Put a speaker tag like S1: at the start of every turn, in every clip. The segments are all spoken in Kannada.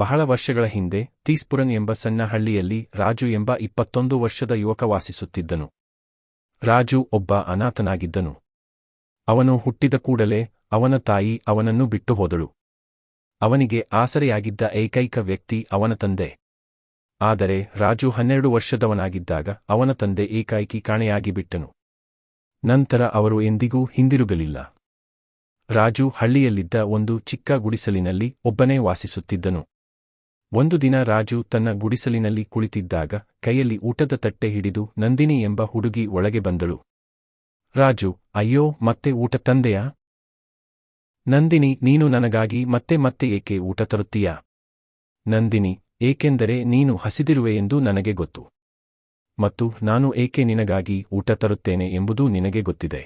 S1: ಬಹಳ ವರ್ಷಗಳ ಹಿಂದೆ ತೀಸ್ಪುರನ್ ಎಂಬ ಸಣ್ಣ ಹಳ್ಳಿಯಲ್ಲಿ ರಾಜು ಎಂಬ 21 ವರ್ಷದ ಯುವಕ ವಾಸಿಸುತ್ತಿದ್ದನು. ರಾಜು ಒಬ್ಬ ಅನಾಥನಾಗಿದ್ದನು. ಅವನು ಹುಟ್ಟಿದ ಕೂಡಲೇ ಅವನ ತಾಯಿ ಅವನನ್ನು ಬಿಟ್ಟು ಹೋದಳು. ಅವನಿಗೆ ಆಸರೆಯಾಗಿದ್ದ ಏಕೈಕ ವ್ಯಕ್ತಿ ಅವನ ತಂದೆ. ಆದರೆ ರಾಜು 12 ವರ್ಷದವನಾಗಿದ್ದಾಗ ಅವನ ತಂದೆ ಏಕಾಏಕಿ ಕಾಣೆಯಾಗಿ ಬಿಟ್ಟನು. ನಂತರ ಅವರು ಎಂದಿಗೂ ಹಿಂದಿರುಗಲಿಲ್ಲ. ರಾಜು ಹಳ್ಳಿಯಲ್ಲಿದ್ದ ಒಂದು ಚಿಕ್ಕ ಗುಡಿಸಲಿನಲ್ಲಿ ಒಬ್ಬನೇ ವಾಸಿಸುತ್ತಿದ್ದನು. ಒಂದು ದಿನ ರಾಜು ತನ್ನ ಗುಡಿಸಲಿನಲ್ಲಿ ಕುಳಿತಿದ್ದಾಗ ಕೈಯಲ್ಲಿ ಊಟದ ತಟ್ಟೆ ಹಿಡಿದು ನಂದಿನಿ ಎಂಬ ಹುಡುಗಿ ಒಳಗೆ ಬಂದಳು. ರಾಜು, ಅಯ್ಯೋ, ಮತ್ತೆ ಊಟ ತಂದೆಯಾ? ನಂದಿನಿ, ನೀನು ನನಗಾಗಿ ಮತ್ತೆ ಮತ್ತೆ ಏಕೆ ಊಟ ತರುತ್ತೀಯಾ? ನಂದಿನಿ, ಏಕೆಂದರೆ ನೀನು ಹಸಿದಿರುವೆ ಎಂದು ನನಗೆ ಗೊತ್ತು. ಮತ್ತು ನಾನು ಏಕೆ ನಿನಗಾಗಿ ಊಟ ತರುತ್ತೇನೆ ಎಂಬುದು ನಿನಗೆ ಗೊತ್ತಿದೆ.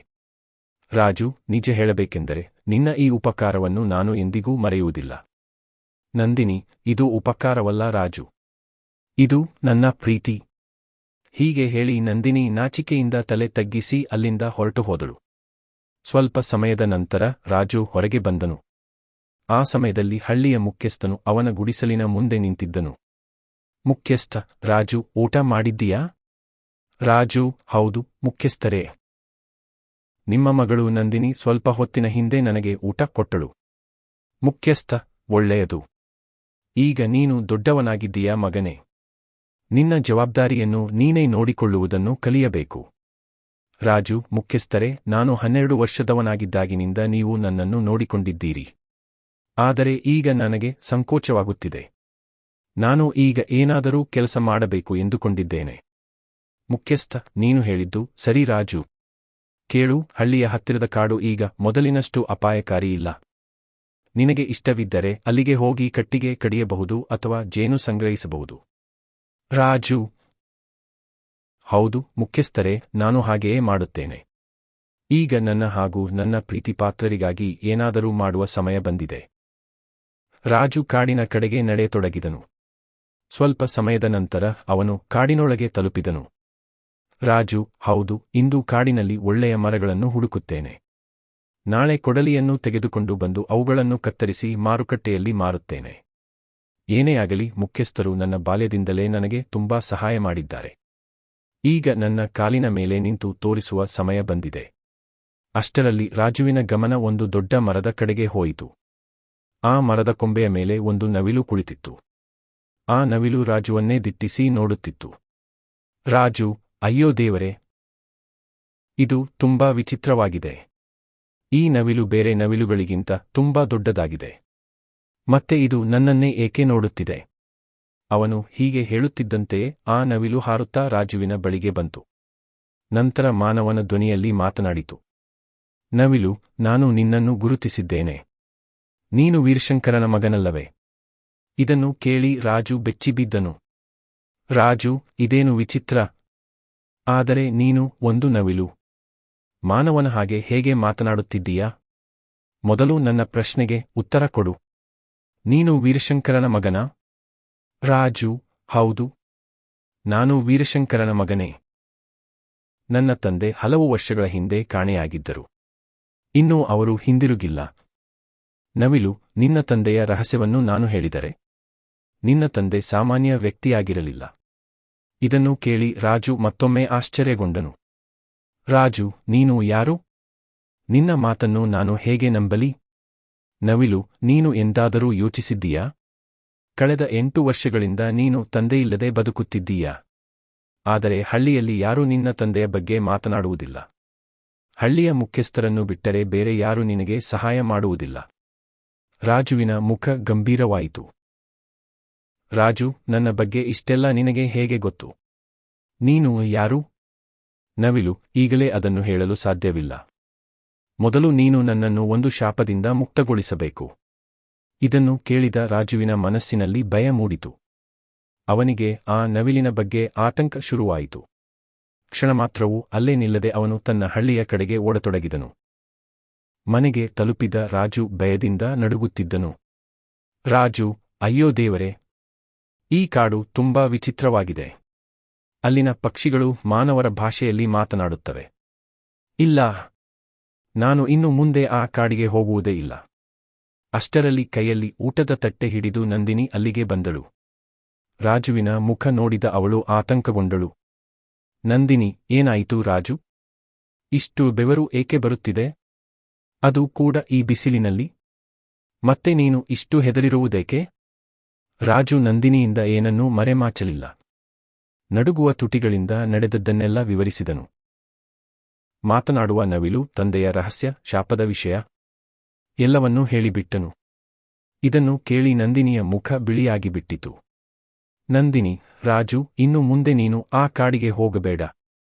S1: ರಾಜು, ನಿಜ ಹೇಳಬೇಕೆಂದರೆ ನಿನ್ನ ಈ ಉಪಕಾರವನ್ನು ನಾನು ಎಂದಿಗೂ ಮರೆಯುವುದಿಲ್ಲ. ನಂದಿನಿ, ಇದು ಉಪಕಾರವಲ್ಲ ರಾಜು. ಇದು ನನ್ನ ಪ್ರೀತಿ. ಹೀಗೆ ಹೇಳಿ ನಂದಿನಿ ನಾಚಿಕೆಯಿಂದ ತಲೆ ತಗ್ಗಿಸಿ ಅಲ್ಲಿಂದ ಹೊರಟು ಹೋದಳು. ಸ್ವಲ್ಪ ಸಮಯದ ನಂತರ ರಾಜು ಹೊರಗೆ ಬಂದನು. ಆ ಸಮಯದಲ್ಲಿ ಹಳ್ಳಿಯ ಮುಖ್ಯಸ್ಥನು ಅವನ ಗುಡಿಸಲಿನ ಮುಂದೆ ನಿಂತಿದ್ದನು. ಮುಖ್ಯಸ್ಥ, ರಾಜು, ಊಟ ಮಾಡಿದ್ದೀಯಾ? ರಾಜು, ಹೌದು ಮುಖ್ಯಸ್ಥರೇ. ನಿಮ್ಮ ಮಗಳು ನಂದಿನಿ ಸ್ವಲ್ಪ ಹೊತ್ತಿನ ಹಿಂದೆ ನನಗೆ ಊಟ ಕೊಟ್ಟಳು. ಮುಖ್ಯಸ್ಥ, ಒಳ್ಳೆಯದು. ಈಗ ನೀನು ದೊಡ್ಡವನಾಗಿದ್ದೀಯಾ ಮಗನೇ? ನಿನ್ನ ಜವಾಬ್ದಾರಿಯನ್ನು ನೀನೇ ನೋಡಿಕೊಳ್ಳುವುದನ್ನು ಕಲಿಯಬೇಕು. ರಾಜು, ಮುಖ್ಯಸ್ಥರೇ, ನಾನು 12 ವರ್ಷದವನಾಗಿದ್ದಾಗಿನಿಂದ ನೀವು ನನ್ನನ್ನು ನೋಡಿಕೊಂಡಿದ್ದೀರಿ. ಆದರೆ ಈಗ ನನಗೆ ಸಂಕೋಚವಾಗುತ್ತಿದೆ. ನಾನು ಈಗ ಏನಾದರೂ ಕೆಲಸ ಮಾಡಬೇಕು ಎಂದುಕೊಂಡಿದ್ದೇನೆ. ಮುಖ್ಯಸ್ಥ, ನೀನು ಹೇಳಿದ್ದು ಸರಿ ರಾಜು. ಕೇಳು, ಹಳ್ಳಿಯ ಹತ್ತಿರದ ಕಾಡು ಈಗ ಮೊದಲಿನಷ್ಟು ಅಪಾಯಕಾರಿ ಇಲ್ಲ. ನಿನಗೆ ಇಷ್ಟವಿದ್ದರೆ ಅಲ್ಲಿಗೆ ಹೋಗಿ ಕಟ್ಟಿಗೆ ಕಡಿಯಬಹುದು ಅಥವಾ ಜೇನು ಸಂಗ್ರಹಿಸಬಹುದು. ರಾಜು, ಹೌದು ಮುಖ್ಯಸ್ಥರೇ, ನಾನು ಹಾಗೆಯೇ ಮಾಡುತ್ತೇನೆ. ಈಗ ನನ್ನ ಹಾಗೂ ನನ್ನ ಪ್ರೀತಿಪಾತ್ರರಿಗಾಗಿ ಏನಾದರೂ ಮಾಡುವ ಸಮಯ ಬಂದಿದೆ. ರಾಜು ಕಾಡಿನ ಕಡೆಗೆ ನಡೆಯತೊಡಗಿದನು. ಸ್ವಲ್ಪ ಸಮಯದ ನಂತರ ಅವನು ಕಾಡಿನೊಳಗೆ ತಲುಪಿದನು. ರಾಜು, ಹೌದು, ಇಂದು ಕಾಡಿನಲ್ಲಿ ಒಳ್ಳೆಯ ಮರಗಳನ್ನು ಹುಡುಕುತ್ತೇನೆ. ನಾಳೆ ಕೊಡಲಿಯನ್ನು ತೆಗೆದುಕೊಂಡು ಬಂದು ಅವುಗಳನ್ನು ಕತ್ತರಿಸಿ ಮಾರುಕಟ್ಟೆಯಲ್ಲಿ ಮಾರುತ್ತೇನೆ. ಏನೇ ಆಗಲಿ, ಮುಖ್ಯಸ್ಥರು ನನ್ನ ಬಾಲ್ಯದಿಂದಲೇ ನನಗೆ ತುಂಬಾ ಸಹಾಯ ಮಾಡಿದ್ದಾರೆ. ಈಗ ನನ್ನ ಕಾಲಿನ ಮೇಲೆ ನಿಂತು ತೋರಿಸುವ ಸಮಯ ಬಂದಿದೆ. ಅಷ್ಟರಲ್ಲಿ ರಾಜುವಿನ ಗಮನ ಒಂದು ದೊಡ್ಡ ಮರದ ಕಡೆಗೆ ಹೋಯಿತು. ಆ ಮರದ ಕೊಂಬೆಯ ಮೇಲೆ ಒಂದು ನವಿಲು ಕುಳಿತಿತ್ತು. ಆ ನವಿಲು ರಾಜುವನ್ನೇ ದಿಟ್ಟಿಸಿ ನೋಡುತ್ತಿತ್ತು. ರಾಜು, ಅಯ್ಯೋ ದೇವರೇ, ಇದು ತುಂಬಾ ವಿಚಿತ್ರವಾಗಿದೆ. ಈ ನವಿಲು ಬೇರೆ ನವಿಲುಗಳಿಗಿಂತ ತುಂಬಾ ದೊಡ್ಡದಾಗಿದೆ. ಮತ್ತೆ ಇದು ನನ್ನನ್ನೇ ಏಕೆ ನೋಡುತ್ತಿದೆ? ಅವನು ಹೀಗೆ ಹೇಳುತ್ತಿದ್ದಂತೆಯೇ ಆ ನವಿಲು ಹಾರುತ್ತಾ ರಾಜುವಿನ ಬಳಿಗೆ ಬಂತು. ನಂತರ ಮಾನವನ ಧ್ವನಿಯಲ್ಲಿ ಮಾತನಾಡಿತು. ನವಿಲು, ನಾನು ನಿನ್ನನ್ನು ಗುರುತಿಸಿದ್ದೇನೆ. ನೀನು ವೀರಶಂಕರನ ಮಗನಲ್ಲವೇ? ಇದನ್ನು ಕೇಳಿ ರಾಜು ಬೆಚ್ಚಿಬಿದ್ದನು. ರಾಜು, ಇದೇನು ವಿಚಿತ್ರ? ಆದರೆ ನೀನು ಒಂದು ನವಿಲು. ಮಾನವನ ಹಾಗೆ ಹೇಗೆ ಮಾತನಾಡುತ್ತಿದ್ದೀಯಾ? ಮೊದಲು ನನ್ನ ಪ್ರಶ್ನೆಗೆ ಉತ್ತರ ಕೊಡು. ನೀನು ವೀರಶಂಕರನ ಮಗನಾ? ರಾಜು, ಹೌದು. ನಾನು ವೀರಶಂಕರನ ಮಗನೇ. ನನ್ನ ತಂದೆ ಹಲವು ವರ್ಷಗಳ ಹಿಂದೆ ಕಾಣೆಯಾಗಿದ್ದರು. ಇನ್ನೂ ಅವರು ಹಿಂದಿರುಗಿಲ್ಲ. ನವಿಲು, ನಿನ್ನ ತಂದೆಯ ರಹಸ್ಯವನ್ನು ನಾನು ಹೇಳಿದರೆ? ನಿನ್ನ ತಂದೆ ಸಾಮಾನ್ಯ ವ್ಯಕ್ತಿಯಾಗಿರಲಿಲ್ಲ. ಇದನ್ನು ಕೇಳಿ ರಾಜು ಮತ್ತೊಮ್ಮೆ ಆಶ್ಚರ್ಯಗೊಂಡನು. ರಾಜು, ನೀನು ಯಾರು? ನಿನ್ನ ಮಾತನ್ನು ನಾನು ಹೇಗೆ ನಂಬಲಿ? ನವಿಲು, ನೀನು ಎಂದಾದರೂ ಯೋಚಿಸಿದ್ದೀಯಾ? ಕಳೆದ 8 ವರ್ಷಗಳಿಂದ ನೀನು ತಂದೆಯಿಲ್ಲದೆ ಬದುಕುತ್ತಿದ್ದೀಯಾ? ಆದರೆ ಹಳ್ಳಿಯಲ್ಲಿ ಯಾರೂ ನಿನ್ನ ತಂದೆಯ ಬಗ್ಗೆ ಮಾತನಾಡುವುದಿಲ್ಲ. ಹಳ್ಳಿಯ ಮುಖ್ಯಸ್ಥರನ್ನು ಬಿಟ್ಟರೆ ಬೇರೆ ಯಾರೂ ನಿನಗೆ ಸಹಾಯ ಮಾಡುವುದಿಲ್ಲ. ರಾಜುವಿನ ಮುಖ ಗಂಭೀರವಾಯಿತು. ರಾಜು, ನನ್ನ ಬಗ್ಗೆ ಇಷ್ಟೆಲ್ಲ ನಿನಗೆ ಹೇಗೆ ಗೊತ್ತು? ನೀನು ಯಾರು? ನವಿಲು, ಈಗಲೇ ಅದನ್ನು ಹೇಳಲು ಸಾಧ್ಯವಿಲ್ಲ. ಮೊದಲು ನೀನು ನನ್ನನ್ನು ಒಂದು ಶಾಪದಿಂದ ಮುಕ್ತಗೊಳಿಸಬೇಕು. ಇದನ್ನು ಕೇಳಿದ ರಾಜುವಿನ ಮನಸ್ಸಿನಲ್ಲಿ ಭಯ ಮೂಡಿತು. ಅವನಿಗೆ ಆ ನವಿಲಿನ ಬಗ್ಗೆ ಆತಂಕ ಶುರುವಾಯಿತು. ಕ್ಷಣ ಮಾತ್ರವೂ ಅಲ್ಲೇ ನಿಲ್ಲದೆ ಅವನು ತನ್ನ ಹಳ್ಳಿಯ ಕಡೆಗೆ ಓಡತೊಡಗಿದನು. ಮನೆಗೆ ತಲುಪಿದ ರಾಜು ಭಯದಿಂದ ನಡುಗುತ್ತಿದ್ದನು. ರಾಜು, ಅಯ್ಯೋ ದೇವರೇ, ಈ ಕಾಡು ತುಂಬಾ ವಿಚಿತ್ರವಾಗಿದೆ. ಅಲ್ಲಿನ ಪಕ್ಷಿಗಳು ಮಾನವರ ಭಾಷೆಯಲ್ಲಿ ಮಾತನಾಡುತ್ತವೆ. ಇಲ್ಲ, ನಾನು ಇನ್ನು ಮುಂದೆ ಆ ಕಾಡಿಗೆ ಹೋಗುವುದೇ ಇಲ್ಲ. ಅಷ್ಟರಲ್ಲಿ ಕೈಯಲ್ಲಿ ಊಟದ ತಟ್ಟೆ ಹಿಡಿದು ನಂದಿನಿ ಅಲ್ಲಿಗೆ ಬಂದಳು. ರಾಜುವಿನ ಮುಖ ನೋಡಿದ ಅವಳು ಆತಂಕಗೊಂಡಳು. ನಂದಿನಿ, ಏನಾಯಿತು ರಾಜು? ಇಷ್ಟು ಬೆವರು ಏಕೆ ಬರುತ್ತಿದೆ? ಅದು ಕೂಡ ಈ ಬಿಸಿಲಿನಲ್ಲಿ? ಮತ್ತೆ ನೀನು ಇಷ್ಟು ಹೆದರಿರುವುದೇಕೆ? ರಾಜು ನಂದಿನಿಯಿಂದ ಏನನ್ನೂ ಮರೆಮಾಚಲಿಲ್ಲ. ನಡುಗುವ ತುಟಿಗಳಿಂದ ನಡೆದದ್ದನ್ನೆಲ್ಲ ವಿವರಿಸಿದನು. ಮಾತನಾಡುವ ನವಿಲು, ತಂದೆಯ ರಹಸ್ಯ, ಶಾಪದ ವಿಷಯ ಎಲ್ಲವನ್ನೂ ಹೇಳಿಬಿಟ್ಟನು. ಇದನ್ನು ಕೇಳಿ ನಂದಿನಿಯ ಮುಖ ಬಿಳಿಯಾಗಿಬಿಟ್ಟಿತು. ನಂದಿನಿ, ರಾಜು, ಇನ್ನು ಮುಂದೆ ನೀನು ಆ ಕಾಡಿಗೆ ಹೋಗಬೇಡ.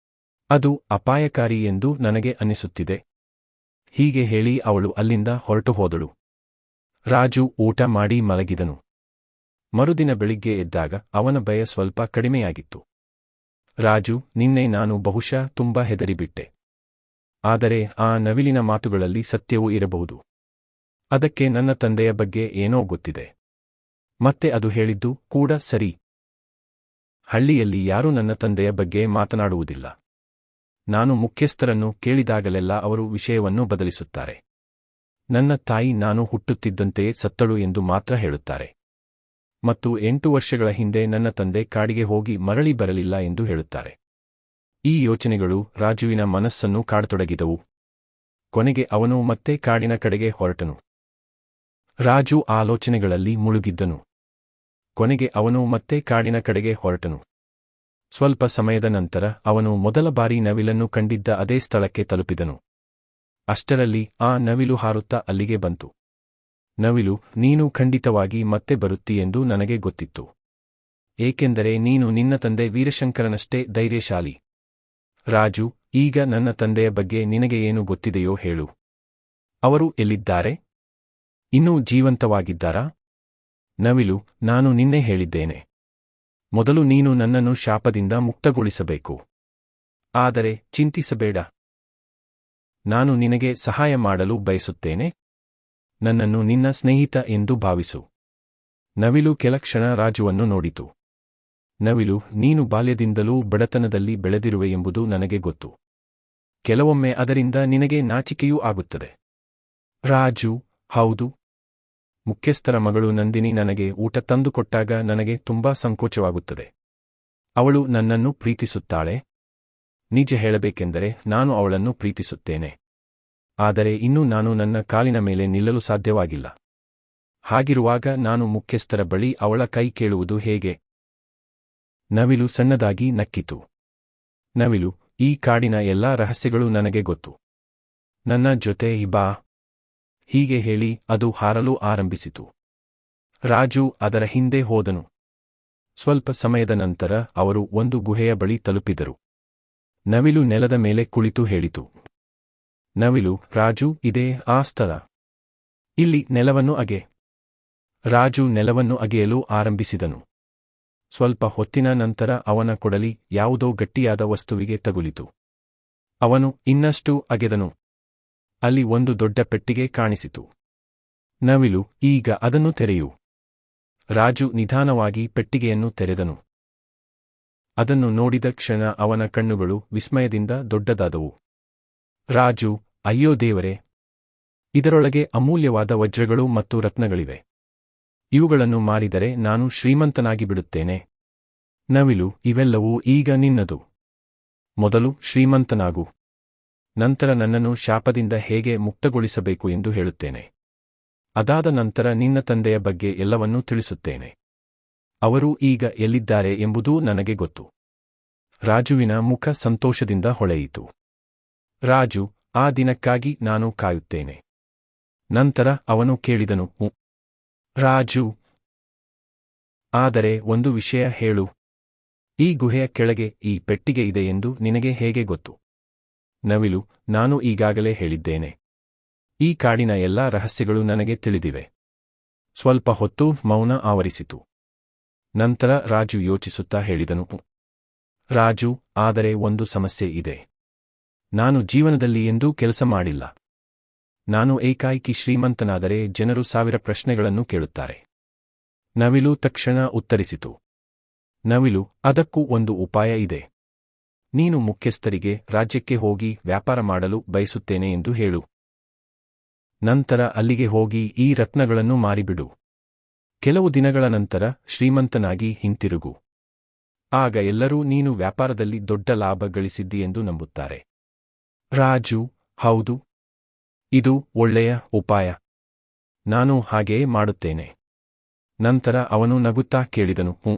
S1: ಅದು ಅಪಾಯಕಾರಿ ಎಂದು ನನಗೆ ಅನಿಸುತ್ತಿದೆ. ಹೀಗೆ ಹೇಳಿ ಅವಳು ಅಲ್ಲಿಂದ ಹೊರಟು ಹೋದಳು. ರಾಜು ಊಟ ಮಾಡಿ ಮಲಗಿದನು. ಮರುದಿನ ಬೆಳಿಗ್ಗೆ ಎದ್ದಾಗ ಅವನ ಭಯ ಸ್ವಲ್ಪ ಕಡಿಮೆಯಾಗಿತ್ತು. ರಾಜು, ನಿನ್ನೆ ನಾನು ಬಹುಶಃ ತುಂಬಾ ಹೆದರಿಬಿಟ್ಟೆ. ಆದರೆ ಆ ನವಿಲಿನ ಮಾತುಗಳಲ್ಲಿ ಸತ್ಯವೂ ಇರಬಹುದು. ಅದಕ್ಕೆ ನನ್ನ ತಂದೆಯ ಬಗ್ಗೆ ಏನೋ ಗೊತ್ತಿದೆ. ಮತ್ತೆ ಅದು ಹೇಳಿದ್ದು ಕೂಡ ಸರಿ. ಹಳ್ಳಿಯಲ್ಲಿ ಯಾರೂ ನನ್ನ ತಂದೆಯ ಬಗ್ಗೆ ಮಾತನಾಡುವುದಿಲ್ಲ. ನಾನು ಮುಖ್ಯಸ್ಥರನ್ನು ಕೇಳಿದಾಗಲೆಲ್ಲ ಅವರು ವಿಷಯವನ್ನು ಬದಲಿಸುತ್ತಾರೆ. ನನ್ನ ತಾಯಿ ನಾನು ಹುಟ್ಟುತ್ತಿದ್ದಂತೆಯೇ ಸತ್ತಳು ಎಂದು ಮಾತ್ರ ಹೇಳುತ್ತಾರೆ. ಮತ್ತು 8 ವರ್ಷಗಳ ಹಿಂದೆ ನನ್ನ ತಂದೆ ಕಾಡಿಗೆ ಹೋಗಿ ಮರಳಿ ಬರಲಿಲ್ಲ ಎಂದು ಹೇಳುತ್ತಾರೆ. ಈ ಯೋಚನೆಗಳು ರಾಜುವಿನ ಮನಸ್ಸನ್ನು ಕಾಡತೊಡಗಿದವು. ಕೊನೆಗೆ ಅವನು ಮತ್ತೆ ಕಾಡಿನ ಕಡೆಗೆ ಹೊರಟನು. ರಾಜು ಆಲೋಚನೆಗಳಲ್ಲಿ ಮುಳುಗಿದ್ದನು. ಕೊನೆಗೆ ಅವನು ಮತ್ತೆ ಕಾಡಿನ ಕಡೆಗೆ ಹೊರಟನು. ಸ್ವಲ್ಪ ಸಮಯದ ನಂತರ ಅವನು ಮೊದಲ ಬಾರಿ ನವಿಲನ್ನು ಕಂಡಿದ್ದ ಅದೇ ಸ್ಥಳಕ್ಕೆ ತಲುಪಿದನು. ಅಷ್ಟರಲ್ಲಿ ಆ ನವಿಲು ಹಾರುತ್ತಾ ಅಲ್ಲಿಗೆ ಬಂತು. ನವಿಲು, ನೀನು ಖಂಡಿತವಾಗಿ ಮತ್ತೆ ಬರುತ್ತೀಯೆಂದು ನನಗೆ ಗೊತ್ತಿತ್ತು. ಏಕೆಂದರೆ ನೀನು ನಿನ್ನ ತಂದೆ ವೀರಶಂಕರನಷ್ಟೇ ಧೈರ್ಯಶಾಲಿ. ರಾಜು, ಈಗ ನನ್ನ ತಂದೆಯ ಬಗ್ಗೆ ನಿನಗೆ ಏನು ಗೊತ್ತಿದೆಯೋ ಹೇಳು. ಅವರು ಎಲ್ಲಿದ್ದಾರೆ? ಇನ್ನೂ ಜೀವಂತವಾಗಿದ್ದಾರಾ? ನವಿಲು, ನಾನು ನಿನ್ನೆ ಹೇಳಿದ್ದೇನೆ. ಮೊದಲು ನೀನು ನನ್ನನ್ನು ಶಾಪದಿಂದ ಮುಕ್ತಗೊಳಿಸಬೇಕು. ಆದರೆ ಚಿಂತಿಸಬೇಡ. ನಾನು ನಿನಗೆ ಸಹಾಯ ಮಾಡಲು ಬಯಸುತ್ತೇನೆ. ನನ್ನನ್ನು ನಿನ್ನ ಸ್ನೇಹಿತ ಎಂದು ಭಾವಿಸು. ನವಿಲು ಕೆಲ ಕ್ಷಣ ರಾಜುವನ್ನು ನೋಡಿತು. ನವಿಲು, ನೀನು ಬಾಲ್ಯದಿಂದಲೂ ಬಡತನದಲ್ಲಿ ಬೆಳೆದಿರುವೆ ಎಂಬುದು ನನಗೆ ಗೊತ್ತು. ಕೆಲವೊಮ್ಮೆ ಅದರಿಂದ ನಿನಗೆ ನಾಚಿಕೆಯೂ ಆಗುತ್ತದೆ. ರಾಜು, ಹೌದು. ಮುಖ್ಯಸ್ಥರ ಮಗಳು ನಂದಿನಿ ನನಗೆ ಊಟ ತಂದುಕೊಟ್ಟಾಗ ನನಗೆ ತುಂಬಾ ಸಂಕೋಚವಾಗುತ್ತದೆ. ಅವಳು ನನ್ನನ್ನು ಪ್ರೀತಿಸುತ್ತಾಳೆ. ನಿಜ ಹೇಳಬೇಕೆಂದರೆ ನಾನು ಅವಳನ್ನು ಪ್ರೀತಿಸುತ್ತೇನೆ. ಆದರೆ ಇನ್ನೂ ನಾನು ನನ್ನ ಕಾಲಿನ ಮೇಲೆ ನಿಲ್ಲಲು ಸಾಧ್ಯವಾಗಿಲ್ಲ. ಹಾಗಿರುವಾಗ ನಾನು ಮುಖ್ಯಸ್ಥರ ಬಳಿ ಅವಳ ಕೈ ಕೇಳುವುದು ಹೇಗೆ? ನವಿಲು ಸಣ್ಣದಾಗಿ ನಕ್ಕಿತು. ನವಿಲು, ಈ ಕಾಡಿನ ಎಲ್ಲಾ ರಹಸ್ಯಗಳು ನನಗೆ ಗೊತ್ತು. ನನ್ನ ಜೊತೆ ಬಾ. ಹೀಗೆ ಹೇಳಿ ಅದು ಹಾರಲು ಆರಂಭಿಸಿತು. ರಾಜು ಅದರ ಹಿಂದೆ ಹೋದನು. ಸ್ವಲ್ಪ ಸಮಯದ ನಂತರ ಅವರು ಒಂದು ಗುಹೆಯ ಬಳಿ ತಲುಪಿದರು. ನವಿಲು ನೆಲದ ಮೇಲೆ ಕುಳಿತು ಹೇಳಿತು. ನವಿಲು, ರಾಜು, ಇದೇ ಆ ಸ್ಥಳ. ಇಲ್ಲಿ ನೆಲವನ್ನು ಅಗೆ. ರಾಜು ನೆಲವನ್ನು ಅಗೆಯಲು ಆರಂಭಿಸಿದನು. ಸ್ವಲ್ಪ ಹೊತ್ತಿನ ನಂತರ ಅವನ ಕೊಡಲಿ ಯಾವುದೋ ಗಟ್ಟಿಯಾದ ವಸ್ತುವಿಗೆ ತಗುಲಿತು. ಅವನು ಇನ್ನಷ್ಟು ಅಗೆದನು. ಅಲ್ಲಿ ಒಂದು ದೊಡ್ಡ ಪೆಟ್ಟಿಗೆ ಕಾಣಿಸಿತು. ನವಿಲು, ಈಗ ಅದನ್ನು ತೆರೆಯು. ರಾಜು ನಿಧಾನವಾಗಿ ಪೆಟ್ಟಿಗೆಯನ್ನು ತೆರೆದನು. ಅದನ್ನು ನೋಡಿದ ಕ್ಷಣ ಅವನ ಕಣ್ಣುಗಳು ವಿಸ್ಮಯದಿಂದ ದೊಡ್ಡದಾದವು. ರಾಜು, ಅಯ್ಯೋ ದೇವರೇ! ಇದರೊಳಗೆ ಅಮೂಲ್ಯವಾದ ವಜ್ರಗಳು ಮತ್ತು ರತ್ನಗಳಿವೆ. ಇವುಗಳನ್ನು ಮಾರಿದರೆ ನಾನು ಶ್ರೀಮಂತನಾಗಿ ಬಿಡುತ್ತೇನೆ. ನವಿಲು, ಇವೆಲ್ಲವೂ ಈಗ ನಿನ್ನದು. ಮೊದಲು ಶ್ರೀಮಂತನಾಗು. ನಂತರ ನನ್ನನ್ನು ಶಾಪದಿಂದ ಹೇಗೆ ಮುಕ್ತಗೊಳಿಸಬೇಕು ಎಂದು ಹೇಳುತ್ತೇನೆ. ಅದಾದ ನಂತರ ನಿನ್ನ ತಂದೆಯ ಬಗ್ಗೆ ಎಲ್ಲವನ್ನೂ ತಿಳಿಸುತ್ತೇನೆ. ಅವರು ಈಗ ಎಲ್ಲಿದ್ದಾರೆ ಎಂಬುದೂ ನನಗೆ ಗೊತ್ತು. ರಾಜುವಿನ ಮುಖ ಸಂತೋಷದಿಂದ ಹೊಳೆಯಿತು. ರಾಜು, ಆ ದಿನಕ್ಕಾಗಿ ನಾನು ಕಾಯುತ್ತೇನೆ. ನಂತರ ಅವನು ಕೇಳಿದನು, ರಾಜು, ಆದರೆ ಒಂದು ವಿಷಯ ಹೇಳು. ಈ ಗುಹೆಯ ಕೆಳಗೆ ಈ ಪೆಟ್ಟಿಗೆ ಇದೆ ಎಂದು ನಿನಗೆ ಹೇಗೆ ಗೊತ್ತು? ನವಿಲು, ನಾನು ಈಗಾಗಲೇ ಹೇಳಿದ್ದೇನೆ. ಈ ಕಾಡಿನ ಎಲ್ಲಾ ರಹಸ್ಯಗಳು ನನಗೆ ತಿಳಿದಿವೆ. ಸ್ವಲ್ಪ ಹೊತ್ತು ಮೌನ ಆವರಿಸಿತು. ನಂತರ ರಾಜು ಯೋಚಿಸುತ್ತಾ ಹೇಳಿದನು, ರಾಜು, ಆದರೆ ಒಂದು ಸಮಸ್ಯೆ ಇದೆ. ನಾನು ಜೀವನದಲ್ಲಿ ಎಂದೂ ಕೆಲಸ ಮಾಡಿಲ್ಲ. ನಾನು ಏಕಾಏಕಿ ಶ್ರೀಮಂತನಾದರೆ ಜನರು 1000 ಪ್ರಶ್ನೆಗಳನ್ನು ಕೇಳುತ್ತಾರೆ. ನವಿಲು ತಕ್ಷಣ ಉತ್ತರಿಸಿತು. ನವಿಲು, ಅದಕ್ಕೂ ಒಂದು ಉಪಾಯ ಇದೆ. ನೀನು ಮುಖ್ಯಸ್ಥರಿಗೆ ರಾಜ್ಯಕ್ಕೆ ಹೋಗಿ ವ್ಯಾಪಾರ ಮಾಡಲು ಬಯಸುತ್ತೇನೆ ಎಂದು ಹೇಳು. ನಂತರ ಅಲ್ಲಿಗೆ ಹೋಗಿ ಈ ರತ್ನಗಳನ್ನು ಮಾರಿಬಿಡು. ಕೆಲವು ದಿನಗಳ ನಂತರ ಶ್ರೀಮಂತನಾಗಿ ಹಿಂತಿರುಗು. ಆಗ ಎಲ್ಲರೂ ನೀನು ವ್ಯಾಪಾರದಲ್ಲಿ ದೊಡ್ಡ ಲಾಭ ಗಳಿಸಿದ್ದಿ ಎಂದು ನಂಬುತ್ತಾರೆ. ರಾಜು: ಹೌದು, ಇದು ಒಳ್ಳೆಯ ಉಪಾಯ. ನಾನು ಹಾಗೆಯೇ ಮಾಡುತ್ತೇನೆ. ನಂತರ ಅವನು ನಗುತ್ತಾ ಕೇಳಿದನು, ಹ್ಞೂ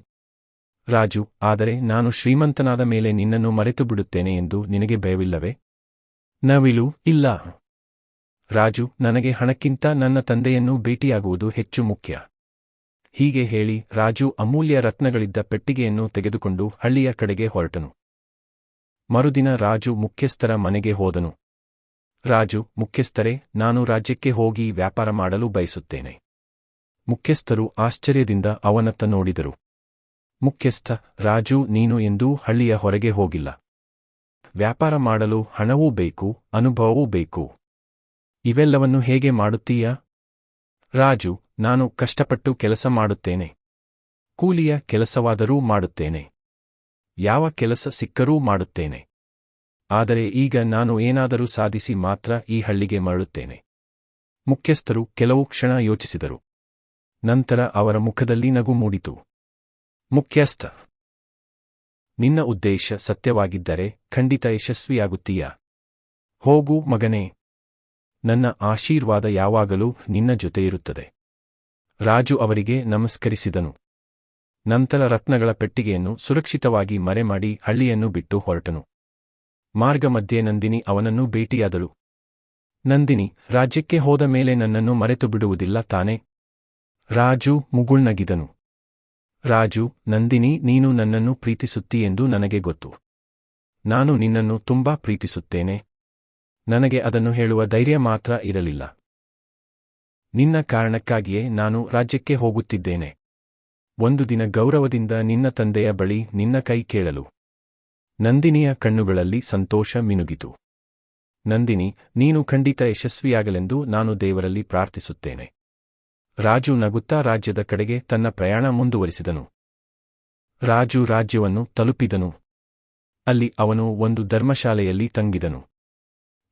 S1: ರಾಜು, ಆದರೆ ನಾನು ಶ್ರೀಮಂತನಾದ ಮೇಲೆ ನಿನ್ನನ್ನು ಮರೆತುಬಿಡುತ್ತೇನೆ ಎಂದು ನಿನಗೆ ಭಯವಿಲ್ಲವೇ? ನವಿಲು: ಇಲ್ಲ ರಾಜು, ನನಗೆ ಹಣಕ್ಕಿಂತ ನನ್ನ ತಂದೆಯನ್ನು ಭೇಟಿಯಾಗುವುದು ಹೆಚ್ಚು ಮುಖ್ಯ. ಹೀಗೆ ಹೇಳಿ ರಾಜು ಅಮೂಲ್ಯ ರತ್ನಗಳಿದ್ದ ಪೆಟ್ಟಿಗೆಯನ್ನು ತೆಗೆದುಕೊಂಡು ಹಳ್ಳಿಯ ಕಡೆಗೆ ಹೊರಟನು. ಮರುದಿನ ರಾಜು ಮುಖ್ಯಸ್ಥರ ಮನೆಗೆ ಹೋದನು. ರಾಜು: ಮುಖ್ಯಸ್ಥರೇ, ನಾನು ರಾಜ್ಯಕ್ಕೆ ಹೋಗಿ ವ್ಯಾಪಾರ ಮಾಡಲು ಬಯಸುತ್ತೇನೆ. ಮುಖ್ಯಸ್ಥರು ಆಶ್ಚರ್ಯದಿಂದ ಅವನತ್ತ ನೋಡಿದರು. ಮುಖ್ಯಸ್ಥ: ರಾಜು, ನೀನು ಎಂದೂ ಹಳ್ಳಿಯ ಹೊರಗೆ ಹೋಗಿಲ್ಲ. ವ್ಯಾಪಾರ ಮಾಡಲು ಹಣವೂ ಬೇಕು, ಅನುಭವವೂ ಬೇಕು. ಇವೆಲ್ಲವನ್ನು ಹೇಗೆ ಮಾಡುತ್ತೀಯಾ? ರಾಜು: ನಾನು ಕಷ್ಟಪಟ್ಟು ಕೆಲಸ ಮಾಡುತ್ತೇನೆ. ಕೂಲಿಯ ಕೆಲಸವಾದರೂ ಮಾಡುತ್ತೇನೆ. ಯಾವ ಕೆಲಸ ಸಿಕ್ಕರೂ ಮಾಡುತ್ತೇನೆ. ಆದರೆ ಈಗ ನಾನು ಏನಾದರೂ ಸಾಧಿಸಿ ಮಾತ್ರ ಈ ಹಳ್ಳಿಗೆ ಮರಳುತ್ತೇನೆ. ಮುಖ್ಯಸ್ಥರು ಕೆಲವು ಕ್ಷಣ ಯೋಚಿಸಿದರು. ನಂತರ ಅವರ ಮುಖದಲ್ಲಿ ನಗು ಮೂಡಿತು. ಮುಖ್ಯಸ್ಥ: ನಿನ್ನ ಉದ್ದೇಶ ಸತ್ಯವಾಗಿದ್ದರೆ ಖಂಡಿತ ಯಶಸ್ವಿಯಾಗುತ್ತೀಯಾ? ಹೋಗು ಮಗನೇ. ನನ್ನ ಆಶೀರ್ವಾದ ಯಾವಾಗಲೂ ನಿನ್ನ ಜೊತೆಯಿರುತ್ತದೆ. ರಾಜು ಅವರಿಗೆ ನಮಸ್ಕರಿಸಿದನು. ನಂತರ ರತ್ನಗಳ ಪೆಟ್ಟಿಗೆಯನ್ನು ಸುರಕ್ಷಿತವಾಗಿ ಮರೆಮಾಡಿ ಹಳ್ಳಿಯನ್ನು ಬಿಟ್ಟು ಹೊರಟನು. ಮಾರ್ಗ ಮಧ್ಯೆ ನಂದಿನಿ ಅವನನ್ನು ಭೇಟಿಯಾದಳು. ನಂದಿನಿ: ರಾಜ್ಯಕ್ಕೆ ಹೋದ ಮೇಲೆ ನನ್ನನ್ನು ಮರೆತು ಬಿಡುವುದಿಲ್ಲ ತಾನೆ? ರಾಜು ಮುಗುಳ್ನಗಿದನು. ರಾಜು: ನಂದಿನಿ, ನೀನು ನನ್ನನ್ನು ಪ್ರೀತಿಸುತ್ತೀ ಎಂದು ನನಗೆ ಗೊತ್ತು. ನಾನು ನಿನ್ನನ್ನು ತುಂಬಾ ಪ್ರೀತಿಸುತ್ತೇನೆ. ನನಗೆ ಅದನ್ನು ಹೇಳುವ ಧೈರ್ಯ ಮಾತ್ರ ಇರಲಿಲ್ಲ. ನಿನ್ನ ಕಾರಣಕ್ಕಾಗಿಯೇ ನಾನು ರಾಜ್ಯಕ್ಕೆ ಹೋಗುತ್ತಿದ್ದೇನೆ. ಒಂದು ದಿನ ಗೌರವದಿಂದ ನಿನ್ನ ತಂದೆಯ ಬಳಿ ನಿನ್ನ ಕೈ ಕೇಳಲು. ನಂದಿನಿಯ ಕಣ್ಣುಗಳಲ್ಲಿ ಸಂತೋಷ ಮಿನುಗಿತು. ನಂದಿನಿ, ನೀನು ಖಂಡಿತ ಯಶಸ್ವಿಯಾಗಲೆಂದು ನಾನು ದೇವರಲ್ಲಿ ಪ್ರಾರ್ಥಿಸುತ್ತೇನೆ. ರಾಜು ನಗುತ್ತಾ ರಾಜ್ಯದ ಕಡೆಗೆ ತನ್ನ ಪ್ರಯಾಣ ಮುಂದುವರಿಸಿದನು. ರಾಜು ರಾಜ್ಯವನ್ನು ತಲುಪಿದನು. ಅಲ್ಲಿ ಅವನು ಒಂದು ಧರ್ಮಶಾಲೆಯಲ್ಲಿ ತಂಗಿದನು.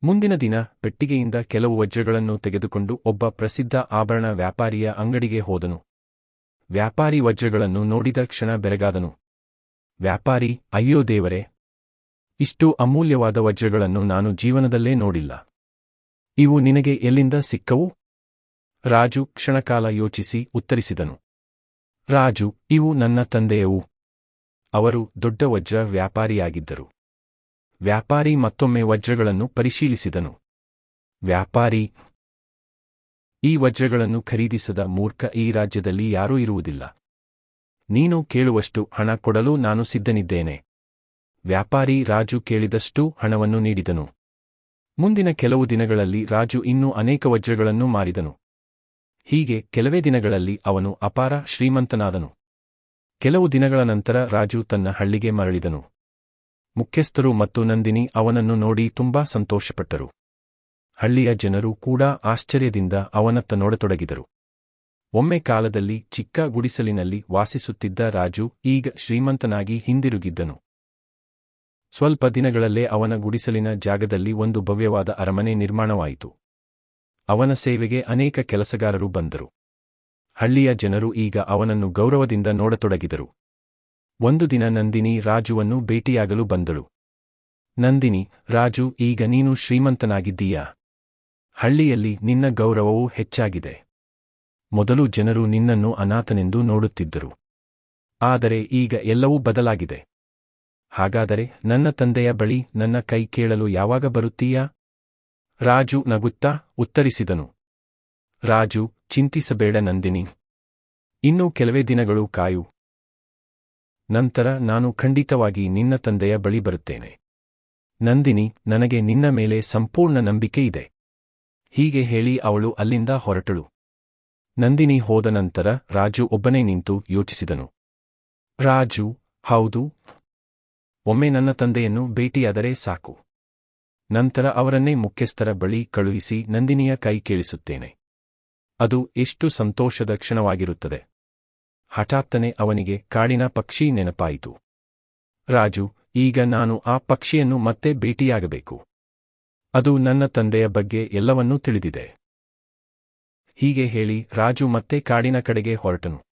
S1: ಮುಂದಿನ ದಿನ ಪೆಟ್ಟಿಗೆಯಿಂದ ಕೆಲವು ವಜ್ರಗಳನ್ನು ತೆಗೆದುಕೊಂಡು ಒಬ್ಬ ಪ್ರಸಿದ್ಧ ಆಭರಣ ವ್ಯಾಪಾರಿಯ ಅಂಗಡಿಗೆ ಹೋದನು. ವ್ಯಾಪಾರಿ ವಜ್ರಗಳನ್ನು ನೋಡಿದ ಕ್ಷಣ ಬೆರಗಾದನು. ವ್ಯಾಪಾರಿ: ಅಯ್ಯೋ ದೇವರೇ, ಇಷ್ಟು ಅಮೂಲ್ಯವಾದ ವಜ್ರಗಳನ್ನು ನಾನು ಜೀವನದಲ್ಲೇ ನೋಡಿಲ್ಲ. ಇವು ನಿನಗೆ ಎಲ್ಲಿಂದ ಸಿಕ್ಕವು? ರಾಜು ಕ್ಷಣಕಾಲ ಯೋಚಿಸಿ ಉತ್ತರಿಸಿದನು. ರಾಜು: ಇವು ನನ್ನ ತಂದೆಯವು. ಅವರು ದೊಡ್ಡ ವಜ್ರ ವ್ಯಾಪಾರಿಯಾಗಿದ್ದರು. ವ್ಯಾಪಾರಿ ಮತ್ತೊಮ್ಮೆ ವಜ್ರಗಳನ್ನು ಪರಿಶೀಲಿಸಿದನು. ವ್ಯಾಪಾರಿ: ಈ ವಜ್ರಗಳನ್ನು ಖರೀದಿಸದ ಮೂರ್ಖ ಈ ರಾಜ್ಯದಲ್ಲಿ ಯಾರೂ ಇರುವುದಿಲ್ಲ. ನೀನು ಕೇಳುವಷ್ಟು ಹಣ ಕೊಡಲು ನಾನು ಸಿದ್ಧನಿದ್ದೇನೆ. ವ್ಯಾಪಾರಿ ರಾಜು ಕೇಳಿದಷ್ಟೂ ಹಣವನ್ನು ನೀಡಿದನು. ಮುಂದಿನ ಕೆಲವು ದಿನಗಳಲ್ಲಿ ರಾಜು ಇನ್ನೂ ಅನೇಕ ವಜ್ರಗಳನ್ನು ಮಾರಿದನು. ಹೀಗೆ ಕೆಲವೇ ದಿನಗಳಲ್ಲಿ ಅವನು ಅಪಾರ ಶ್ರೀಮಂತನಾದನು. ಕೆಲವು ದಿನಗಳ ನಂತರ ರಾಜು ತನ್ನ ಹಳ್ಳಿಗೆ ಮರಳಿದನು. ಮುಖ್ಯಸ್ಥರು ಮತ್ತು ನಂದಿನಿ ಅವನನ್ನು ನೋಡಿ ತುಂಬಾ ಸಂತೋಷಪಟ್ಟರು. ಹಳ್ಳಿಯ ಜನರು ಕೂಡ ಆಶ್ಚರ್ಯದಿಂದ ಅವನತ್ತ ನೋಡತೊಡಗಿದರು. ಒಮ್ಮೆ ಕಾಲದಲ್ಲಿ ಚಿಕ್ಕ ಗುಡಿಸಲಿನಲ್ಲಿ ವಾಸಿಸುತ್ತಿದ್ದ ರಾಜು ಈಗ ಶ್ರೀಮಂತನಾಗಿ ಹಿಂದಿರುಗಿದ್ದನು. ಸ್ವಲ್ಪ ದಿನಗಳಲ್ಲೇ ಅವನ ಗುಡಿಸಲಿನ ಜಾಗದಲ್ಲಿ ಒಂದು ಭವ್ಯವಾದ ಅರಮನೆ ನಿರ್ಮಾಣವಾಯಿತು. ಅವನ ಸೇವೆಗೆ ಅನೇಕ ಕೆಲಸಗಾರರು ಬಂದರು. ಹಳ್ಳಿಯ ಜನರು ಈಗ ಅವನನ್ನು ಗೌರವದಿಂದ ನೋಡತೊಡಗಿದರು. ಒಂದು ದಿನ ನಂದಿನಿ ರಾಜುವನ್ನು ಭೇಟಿಯಾಗಲು ಬಂದಳು. ನಂದಿನಿ: ರಾಜು, ಈಗ ನೀನು ಶ್ರೀಮಂತನಾಗಿದ್ದೀಯಾ? ಹಳ್ಳಿಯಲ್ಲಿ ನಿನ್ನ ಗೌರವವೂ ಹೆಚ್ಚಾಗಿದೆ. ಮೊದಲು ಜನರು ನಿನ್ನನ್ನು ಅನಾಥನೆಂದು ನೋಡುತ್ತಿದ್ದರು. ಆದರೆ ಈಗ ಎಲ್ಲವೂ ಬದಲಾಗಿದೆ. ಹಾಗಾದರೆ ನನ್ನ ತಂದೆಯ ಬಳಿ ನನ್ನ ಕೈ ಕೇಳಲು ಯಾವಾಗ ಬರುತ್ತೀಯಾ? ರಾಜು ನಗುತ್ತಾ ಉತ್ತರಿಸಿದನು. ರಾಜು: ಚಿಂತಿಸಬೇಡ ನಂದಿನಿ. ಇನ್ನೂ ಕೆಲವೇ ದಿನಗಳು ಕಾಯು. ನಂತರ ನಾನು ಖಂಡಿತವಾಗಿ ನಿನ್ನ ತಂದೆಯ ಬಳಿ ಬರುತ್ತೇನೆ. ನಂದಿನಿ, ನನಗೆ ನಿನ್ನ ಮೇಲೆ ಸಂಪೂರ್ಣ ನಂಬಿಕೆ ಇದೆ. ಹೀಗೆ ಹೇಳಿ ಅವಳು ಅಲ್ಲಿಂದ ಹೊರಟಳು. ನಂದಿನಿ ಹೋದ ನಂತರ ರಾಜು ಒಬ್ಬನೇ ನಿಂತು ಯೋಚಿಸಿದನು. ರಾಜು: ಹೌದು, ಒಮ್ಮೆ ನನ್ನ ತಂದೆಯನ್ನು ಭೇಟಿಯಾದರೆ ಸಾಕು. ನಂತರ ಅವರನ್ನೇ ಮುಖ್ಯಸ್ಥರ ಬಳಿ ಕಳುಹಿಸಿ ನಂದಿನಿಯ ಕೈ ಕೇಳಿಸುತ್ತೇನೆ. ಅದು ಎಷ್ಟು ಸಂತೋಷದ ಕ್ಷಣವಾಗಿರುತ್ತದೆ. ಹಠಾತ್ತನೆ ಅವನಿಗೆ ಕಾಡಿನ ಪಕ್ಷಿ ನೆನಪಾಯಿತು. ರಾಜು: ಈಗ ನಾನು ಆ ಪಕ್ಷಿಯನ್ನು ಮತ್ತೆ ಭೇಟಿಯಾಗಬೇಕು. ಅದು ನನ್ನ ತಂದೆಯ ಬಗ್ಗೆ ಎಲ್ಲವನ್ನೂ ತಿಳಿದಿದೆ. ಹೀಗೆ ಹೇಳಿ ರಾಜು ಮತ್ತೆ ಕಾಡಿನ ಕಡೆಗೆ ಹೊರಟನು.